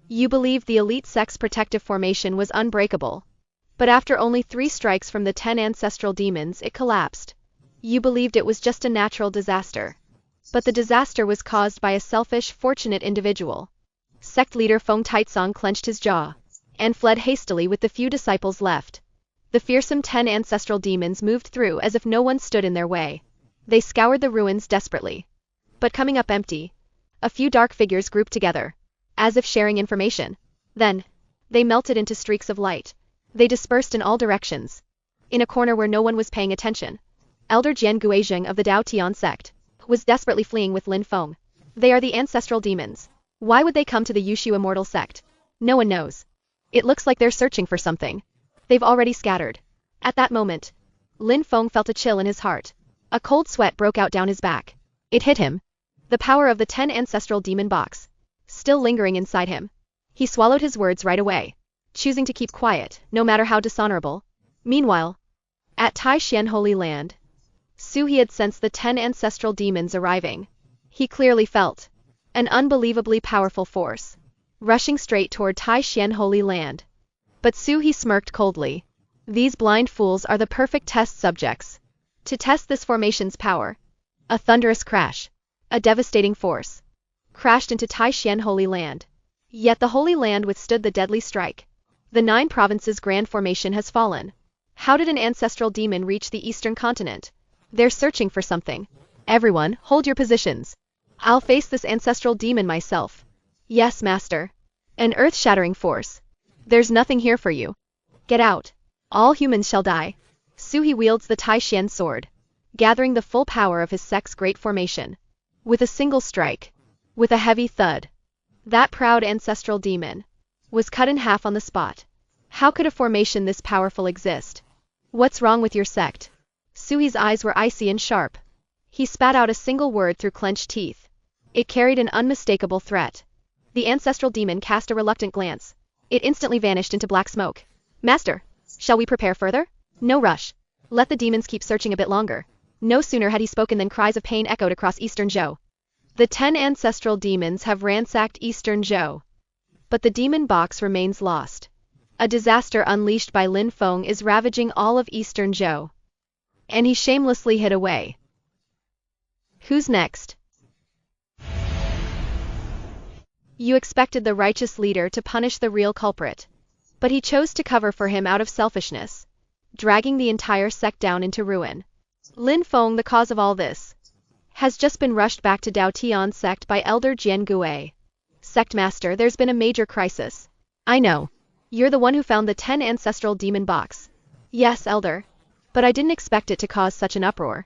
You believed the elite sect's protective formation was unbreakable. But after only 3 strikes from the 10 ancestral demons, it collapsed. You believed it was just a natural disaster. But the disaster was caused by a selfish, fortunate individual. Sect leader Feng Taizong clenched his jaw and fled hastily with the few disciples left. The fearsome 10 ancestral demons moved through as if no one stood in their way. They scoured the ruins desperately. But coming up empty. A few dark figures grouped together, as if sharing information. Then, they melted into streaks of light. They dispersed in all directions. In a corner where no one was paying attention, Elder Jian Guizheng of the Dao Tian sect was desperately fleeing with Lin Feng. They are the ancestral demons. Why would they come to the Yushu immortal sect? No one knows. It looks like they're searching for something. They've already scattered. At that moment, Lin Feng felt a chill in his heart. A cold sweat broke out down his back. It hit him. The power of the 10 ancestral demon box, still lingering inside him. He swallowed his words right away, choosing to keep quiet, no matter how dishonorable. Meanwhile, at Taishan Holy Land, He had sensed the 10 ancestral demons arriving. He clearly felt an unbelievably powerful force rushing straight toward Taishan Holy Land. But He smirked coldly. These blind fools are the perfect test subjects. To test this formation's power. A thunderous crash, a devastating force, crashed into Taishan Holy Land. Yet the Holy Land withstood the deadly strike. The 9 provinces' grand formation has fallen. How did an ancestral demon reach the eastern continent? They're searching for something. Everyone, hold your positions. I'll face this ancestral demon myself. Yes, master. An earth-shattering force. There's nothing here for you. Get out. All humans shall die. He wields the Taishan sword, gathering the full power of his sect's great formation. With a single strike, with a heavy thud, that proud ancestral demon was cut in half on the spot. How could a formation this powerful exist? What's wrong with your sect? Sui's eyes were icy and sharp. He spat out a single word through clenched teeth. It carried an unmistakable threat. The ancestral demon cast a reluctant glance. It instantly vanished into black smoke. Master, shall we prepare further? No rush. Let the demons keep searching a bit longer. No sooner had he spoken than cries of pain echoed across Eastern Zhou. The 10 ancestral demons have ransacked Eastern Zhou. But the demon box remains lost. A disaster unleashed by Lin Feng is ravaging all of Eastern Zhou. And he shamelessly hid away. Who's next? You expected the righteous leader to punish the real culprit. But he chose to cover for him out of selfishness, dragging the entire sect down into ruin. Lin Feng, the cause of all this, has just been rushed back to Dao Tian sect by Elder Jian Gui. Sect Master, there's been a major crisis. I know. You're the one who found the 10 ancestral demon box. Yes, Elder. But I didn't expect it to cause such an uproar.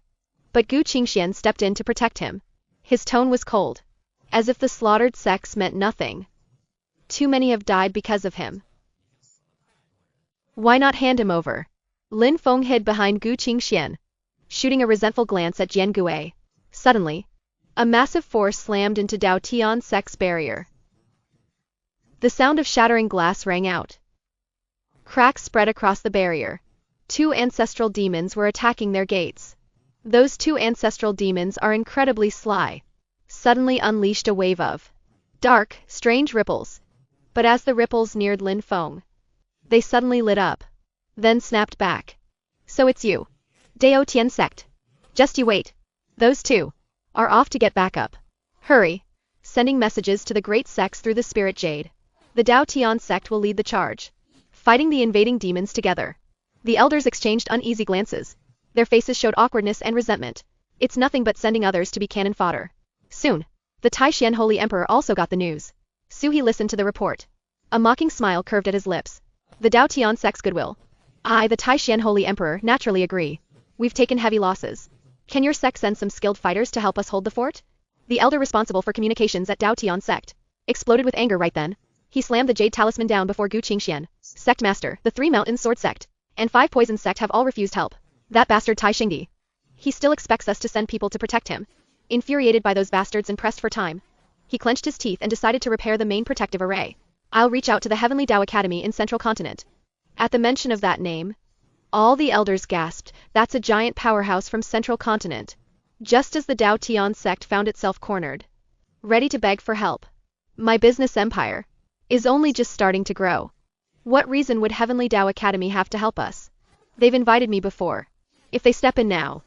But Gu Qingxian stepped in to protect him. His tone was cold, as if the slaughtered sects meant nothing. Too many have died because of him. Why not hand him over? Lin Feng hid behind Gu Qingxian, shooting a resentful glance at Jian Gui. Suddenly, a massive force slammed into Dao Tian sect's barrier. The sound of shattering glass rang out. Cracks spread across the barrier. 2 ancestral demons were attacking their gates. Those 2 ancestral demons are incredibly sly. Suddenly unleashed a wave of dark, strange ripples. But as the ripples neared Lin Feng, they suddenly lit up, then snapped back. So it's you. Dao Tian sect. Just you wait. Those 2 are off to get back up. Hurry. Sending messages to the great sects through the spirit jade. The Dao Tian sect will lead the charge, fighting the invading demons together. The elders exchanged uneasy glances. Their faces showed awkwardness and resentment. It's nothing but sending others to be cannon fodder. Soon, the Taishan Holy Emperor also got the news. He listened to the report. A mocking smile curved at his lips. The Dao Tian sect's goodwill. I, the Taishan Holy Emperor, naturally agree. We've taken heavy losses. Can your sect send some skilled fighters to help us hold the fort? The elder responsible for communications at Dao Tian sect exploded with anger right then. He slammed the jade talisman down before Gu Qingxian. Sect master, the 3 mountain sword sect and 5 poison sect have all refused help. That bastard Tai Xingdi. He still expects us to send people to protect him. Infuriated by those bastards and pressed for time, he clenched his teeth and decided to repair the main protective array. I'll reach out to the Heavenly Dao Academy in Central Continent. At the mention of that name, all the elders gasped. That's a giant powerhouse from Central Continent. Just as the Dao Tian sect found itself cornered, ready to beg for help. My business empire. is only just starting to grow. What reason would Heavenly Tao Academy have to help us? They've invited me before. If they step in now,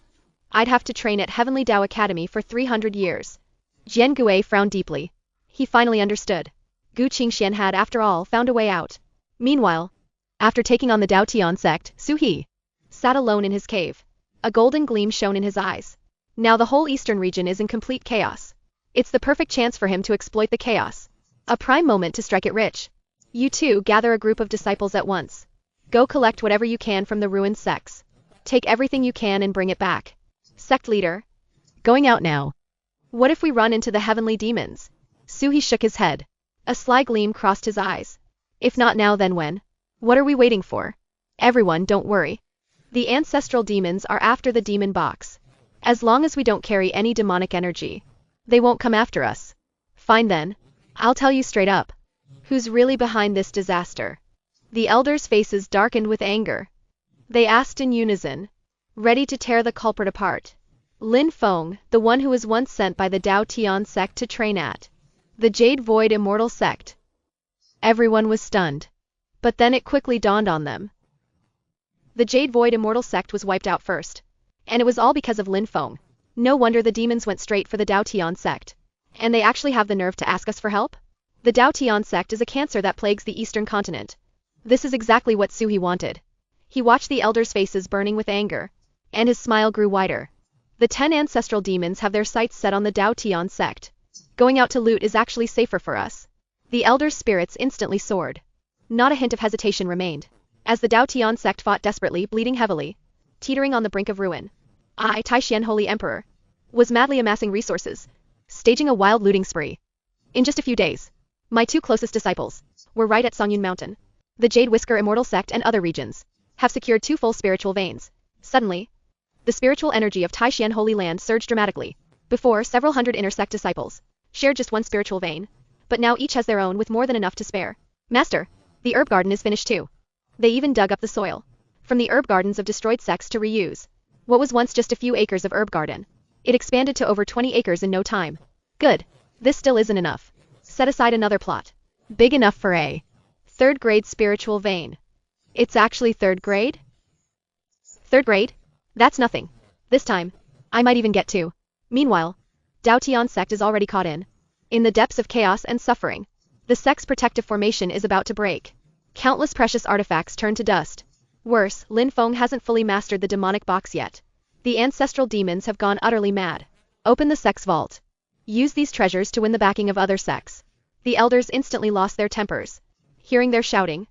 I'd have to train at Heavenly Tao Academy for 300 years. Jian Gui frowned deeply. He finally understood. Gu Qingxian had, after all, found a way out. Meanwhile, after taking on the Dao Tian sect, Su He sat alone in his cave. A golden gleam shone in his eyes. Now the whole eastern region is in complete chaos. It's the perfect chance for him to exploit the chaos. A prime moment to strike it rich. You two gather a group of disciples at once. Go collect whatever you can from the ruined sects. Take everything you can and bring it back. Sect leader. Going out now. What if we run into the heavenly demons? Su He shook his head. A sly gleam crossed his eyes. If not now, then when? What are we waiting for? Everyone, don't worry. The ancestral demons are after the demon box. As long as we don't carry any demonic energy, they won't come after us. Fine then. I'll tell you straight up. Who's really behind this disaster? The elders' faces darkened with anger. They asked in unison, ready to tear the culprit apart. Lin Feng, the one who was once sent by the Dao Tian sect to train at the Jade Void Immortal sect. Everyone was stunned. But then it quickly dawned on them. The Jade Void Immortal sect was wiped out first. And it was all because of Lin Feng. No wonder the demons went straight for the Dao Tian sect. And they actually have the nerve to ask us for help? The Dao Tian sect is a cancer that plagues the eastern continent. This is exactly what Su He wanted. He watched the elders' faces burning with anger. And his smile grew wider. The 10 ancestral demons have their sights set on the Dao Tian sect. Going out to loot is actually safer for us. The elders' spirits instantly soared. Not a hint of hesitation remained. As the Dao Tian sect fought desperately, bleeding heavily, teetering on the brink of ruin, I, Taishian Holy Emperor, was madly amassing resources, staging a wild looting spree. In just a few days, my two closest disciples were right at Songyun Mountain. The Jade Whisker Immortal sect and other regions have secured 2 full spiritual veins. Suddenly, the spiritual energy of Taishian Holy Land surged dramatically. Before, several hundred inner sect disciples shared just one spiritual vein, but now each has their own with more than enough to spare. Master, the herb garden is finished too. They even dug up the soil from the herb gardens of destroyed sects to reuse what was once just a few acres of herb garden. It expanded to over 20 acres in no time. Good. This still isn't enough. Set aside another plot. Big enough for a 3rd grade spiritual vein. It's actually 3rd grade? 3rd grade? That's nothing. This time, I might even get 2. Meanwhile, Dao Tian sect is already caught in the depths of chaos and suffering. The sect's protective formation is about to break. Countless precious artifacts turn to dust. Worse, Lin Feng hasn't fully mastered the demonic box yet. The ancestral demons have gone utterly mad. Open the sect's vault. Use these treasures to win the backing of other sects. The elders instantly lost their tempers. Hearing their shouting,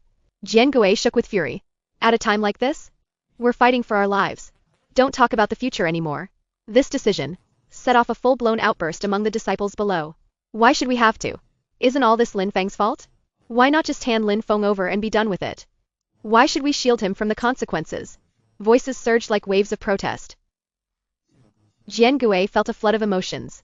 Jian Gui shook with fury. At a time like this? We're fighting for our lives. Don't talk about the future anymore. This decision set off a full-blown outburst among the disciples below. Why should we have to? Isn't all this Lin Feng's fault? Why not just hand Lin Feng over and be done with it? Why should we shield him from the consequences? Voices surged like waves of protest. Jian Gui felt a flood of emotions.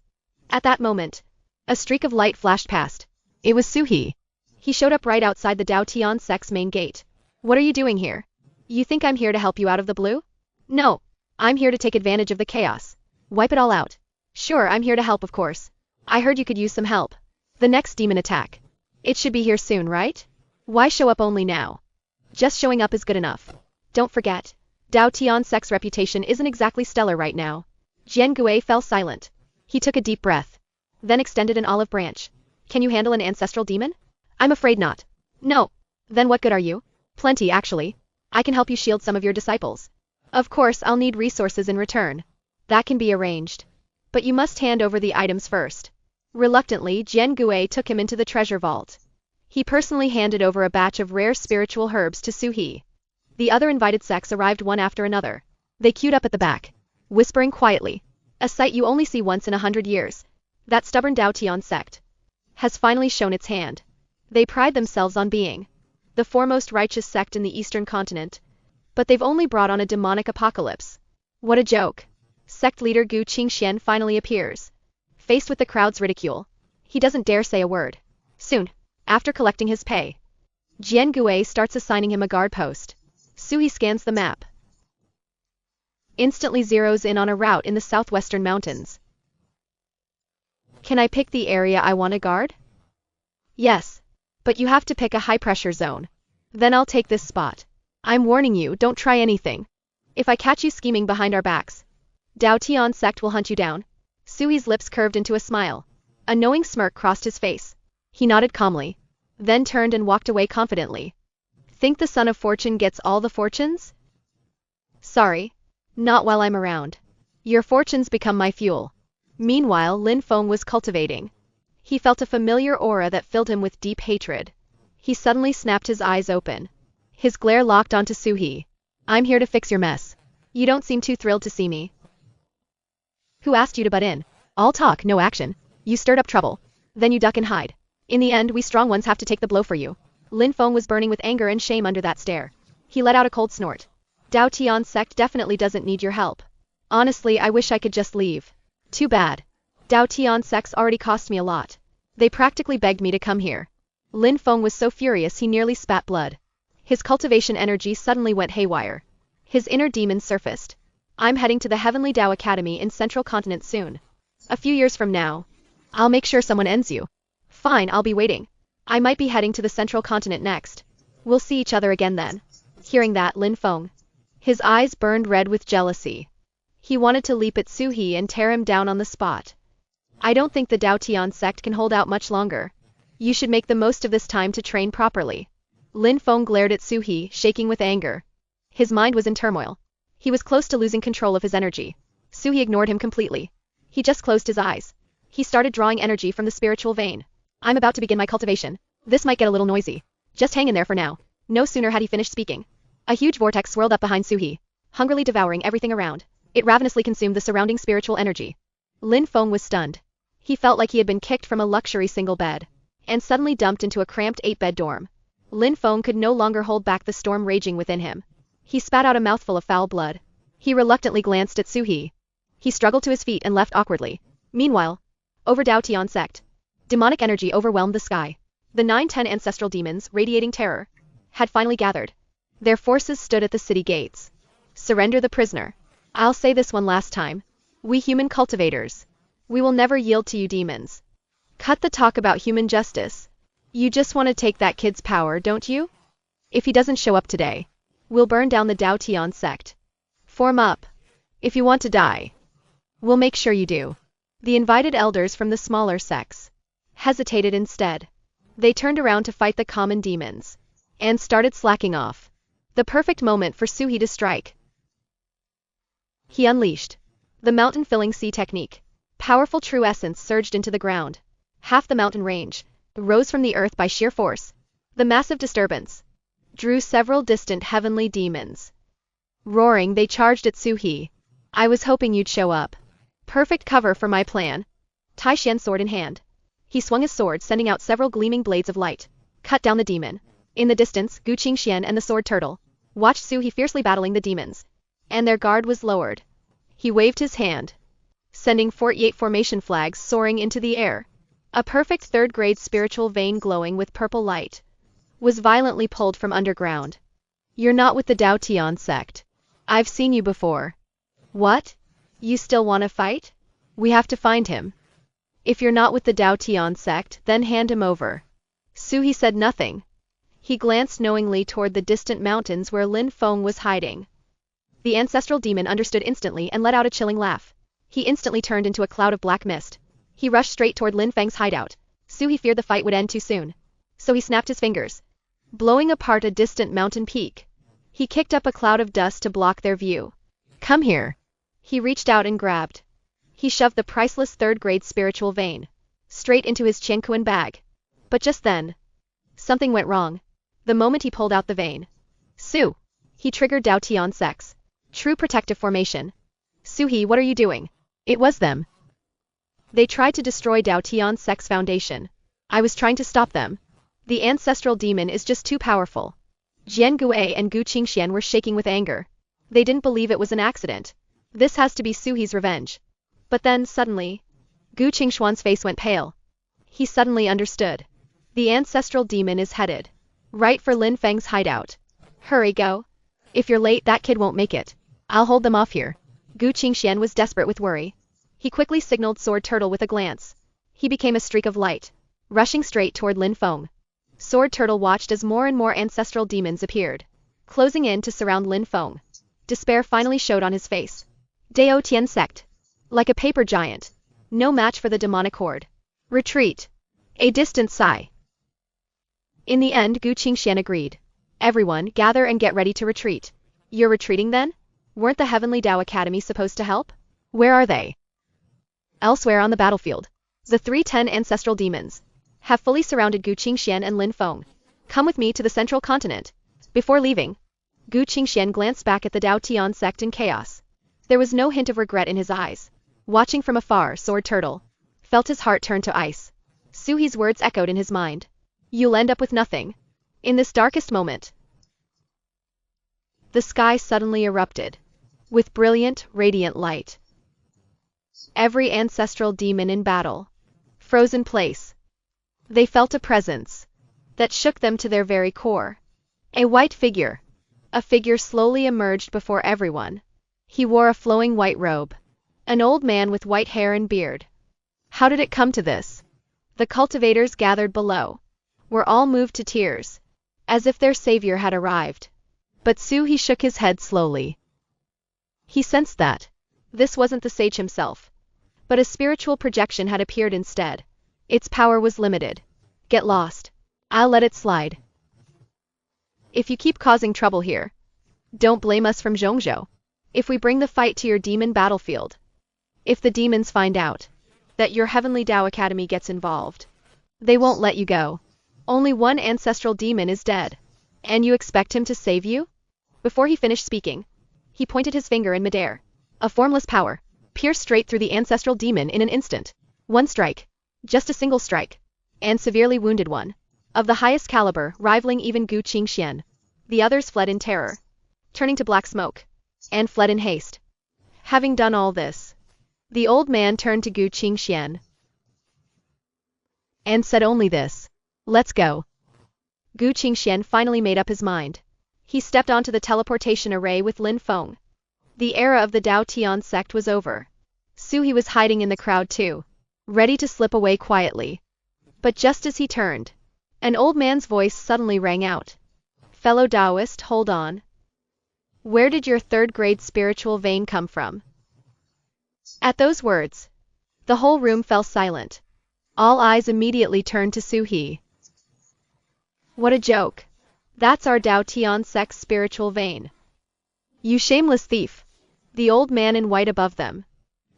At that moment, a streak of light flashed past. It was Su He. He showed up right outside the Dao Tian sect's main gate. What are you doing here? You think I'm here to help you out of the blue? No. I'm here to take advantage of the chaos. Wipe it all out. Sure, I'm here to help, of course. I heard you could use some help. The next demon attack. It should be here soon, right? Why show up only now? Just showing up is good enough. Don't forget, Dao Tian sect's reputation isn't exactly stellar right now. Jian Gui fell silent. He took a deep breath. Then extended an olive branch. Can you handle an ancestral demon? I'm afraid not. No. Then what good are you? Plenty, actually. I can help you shield some of your disciples. Of course, I'll need resources in return. That can be arranged. But you must hand over the items first. Reluctantly, Jian Gui took him into the treasure vault. He personally handed over a batch of rare spiritual herbs to Su He. The other invited sects arrived one after another. They queued up at the back, whispering quietly. A sight you only see once in 100 years. That stubborn Dao Tian sect has finally shown its hand. They pride themselves on being the foremost righteous sect in the eastern continent. But they've only brought on a demonic apocalypse. What a joke. Sect leader Gu Qingxian finally appears. Faced with the crowd's ridicule, he doesn't dare say a word. Soon, after collecting his pay, Jian Gui starts assigning him a guard post. Su He scans the map. Instantly zeroes in on a route in the southwestern mountains. Can I pick the area I want to guard? Yes. But you have to pick a high-pressure zone. Then I'll take this spot. I'm warning you, don't try anything. If I catch you scheming behind our backs, Dao Tian sect will hunt you down. Suhi's lips curved into a smile. A knowing smirk crossed his face. He nodded calmly, then turned and walked away confidently. Think the son of fortune gets all the fortunes? Sorry. Not while I'm around. Your fortunes become my fuel. Meanwhile, Lin Feng was cultivating. He felt a familiar aura that filled him with deep hatred. He suddenly snapped his eyes open. His glare locked onto Suhi. I'm here to fix your mess. You don't seem too thrilled to see me. Who asked you to butt in? All talk, no action. You stirred up trouble. Then you duck and hide. In the end, we strong ones have to take the blow for you. Lin Feng was burning with anger and shame under that stare. He let out a cold snort. Dao Tian sect definitely doesn't need your help. Honestly, I wish I could just leave. Too bad. Dao Tian sects already cost me a lot. They practically begged me to come here. Lin Feng was so furious he nearly spat blood. His cultivation energy suddenly went haywire. His inner demon surfaced. I'm heading to the Heavenly Dao Academy in Central Continent soon. A few years from now, I'll make sure someone ends you. Fine, I'll be waiting. I might be heading to the Central Continent next. We'll see each other again then. Hearing that, Lin Feng, his eyes burned red with jealousy. He wanted to leap at Suhi and tear him down on the spot. I don't think the Dao Tian sect can hold out much longer. You should make the most of this time to train properly. Lin Feng glared at Suhi, shaking with anger. His mind was in turmoil. He was close to losing control of his energy. Suhi ignored him completely. He just closed his eyes. He started drawing energy from the spiritual vein. I'm about to begin my cultivation. This might get a little noisy. Just hang in there for now. No sooner had he finished speaking. A huge vortex swirled up behind Suhi, hungrily devouring everything around. It ravenously consumed the surrounding spiritual energy. Lin Feng was stunned. He felt like he had been kicked from a luxury single bed, and suddenly dumped into a cramped 8-bed dorm. Lin Feng could no longer hold back the storm raging within him. He spat out a mouthful of foul blood. He reluctantly glanced at Suhi. He struggled to his feet and left awkwardly. Meanwhile, over Dao Tian sect, demonic energy overwhelmed the sky. The 9-10 ancestral demons, radiating terror, had finally gathered. Their forces stood at the city gates. Surrender the prisoner. I'll say this one last time. We human cultivators, we will never yield to you demons. Cut the talk about human justice. You just want to take that kid's power, don't you? If he doesn't show up today, we'll burn down the Dao Tian sect. Form up. If you want to die, we'll make sure you do. The invited elders from the smaller sects hesitated instead. They turned around to fight the common demons and started slacking off. The perfect moment for Suhi to strike. He unleashed the mountain-filling sea technique. Powerful true essence surged into the ground. Half the mountain range rose from the earth by sheer force. The massive disturbance drew several distant heavenly demons. Roaring, they charged at Suhi. I was hoping you'd show up. Perfect cover for my plan. Tai Xian sword in hand. He swung his sword, sending out several gleaming blades of light. Cut down the demon. In the distance, Gu Qingxian and the sword turtle watched Suhi fiercely battling the demons. And their guard was lowered. He waved his hand, sending 48 formation flags soaring into the air. A perfect third-grade spiritual vein glowing with purple light was violently pulled from underground. You're not with the Dao Tian sect. I've seen you before. What? You still want to fight? We have to find him. If you're not with the Dao Tian sect, then hand him over. Suhi said nothing. He glanced knowingly toward the distant mountains where Lin Feng was hiding. The ancestral demon understood instantly and let out a chilling laugh. He instantly turned into a cloud of black mist. He rushed straight toward Lin Feng's hideout. Suhi feared the fight would end too soon. So he snapped his fingers, blowing apart a distant mountain peak. He kicked up a cloud of dust to block their view. Come here. He reached out and grabbed. He shoved the priceless third-grade spiritual vein straight into his Qianquan bag. But just then, something went wrong. The moment he pulled out the vein, Su! He triggered Dao Tian sect's true protective formation. Suhi, what are you doing? It was them. They tried to destroy Dao Tian sect's foundation. I was trying to stop them. The ancestral demon is just too powerful. Jian Gui and Gu Qingxian were shaking with anger. They didn't believe it was an accident. This has to be Suhi's revenge. But then, suddenly, Gu Qingxuan's face went pale. He suddenly understood. The ancestral demon is headed right for Lin Feng's hideout. Hurry, go. If you're late, that kid won't make it. I'll hold them off here. Gu Qingxian was desperate with worry. He quickly signaled Sword Turtle with a glance. He became a streak of light, rushing straight toward Lin Feng. Sword Turtle watched as more and more ancestral demons appeared, closing in to surround Lin Feng. Despair finally showed on his face. Dao Tian sect. Like a paper giant. No match for the demonic horde. Retreat. A distant sigh. In the end, Gu Qingxian agreed. Everyone, gather and get ready to retreat. You're retreating then? Weren't the Heavenly Dao Academy supposed to help? Where are they? Elsewhere on the battlefield. The 310 ancestral demons have fully surrounded Gu Qingxian and Lin Feng. Come with me to the central continent. Before leaving, Gu Qingxian glanced back at the Dao Tian sect in chaos. There was no hint of regret in his eyes. Watching from afar, Sword Turtle felt his heart turn to ice. Su He's words echoed in his mind. You'll end up with nothing. In this darkest moment, the sky suddenly erupted with brilliant, radiant light. Every ancestral demon in battle froze in place. They felt a presence that shook them to their very core. A white figure. A figure slowly emerged before everyone. He wore a flowing white robe. An old man with white hair and beard. How did it come to this? The cultivators gathered below were all moved to tears, as if their savior had arrived. But He shook his head slowly. He sensed that this wasn't the sage himself, but a spiritual projection had appeared instead. Its power was limited. Get lost. I'll let it slide. If you keep causing trouble here, don't blame us from Zhongzhou. If we bring the fight to your demon battlefield, if the demons find out that your Heavenly Dao Academy gets involved, they won't let you go. Only one ancestral demon is dead. And you expect him to save you? Before he finished speaking, he pointed his finger in midair. A formless power pierced straight through the ancestral demon in an instant. One strike. Just a single strike. And severely wounded one. Of the highest caliber, rivaling even Gu Qingxian. The others fled in terror, turning to black smoke, and fled in haste. Having done all this, the old man turned to Gu Qingxian and said only this. Let's go. Gu Qingxian finally made up his mind. He stepped onto the teleportation array with Lin Feng. The era of the Dao Tian sect was over. He was hiding in the crowd too, ready to slip away quietly. But just as he turned, an old man's voice suddenly rang out. Fellow Taoist, hold on. Where did your third-grade spiritual vein come from? At those words, the whole room fell silent. All eyes immediately turned to Su He. What a joke. That's our Dao Tian sect's spiritual vein. You shameless thief. The old man in white above them.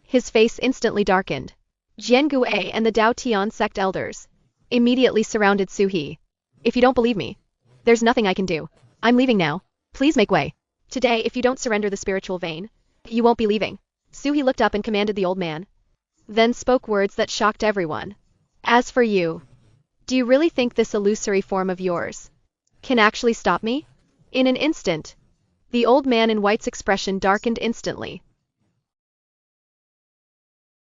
His face instantly darkened. Jian Gue and the Dao Tian sect elders immediately surrounded Su He. If you don't believe me, there's nothing I can do. I'm leaving now. Please make way. Today, if you don't surrender the spiritual vein, you won't be leaving. Su He looked up and commanded the old man. Then spoke words that shocked everyone. As for you, do you really think this illusory form of yours can actually stop me? In an instant, the old man in white's expression darkened instantly.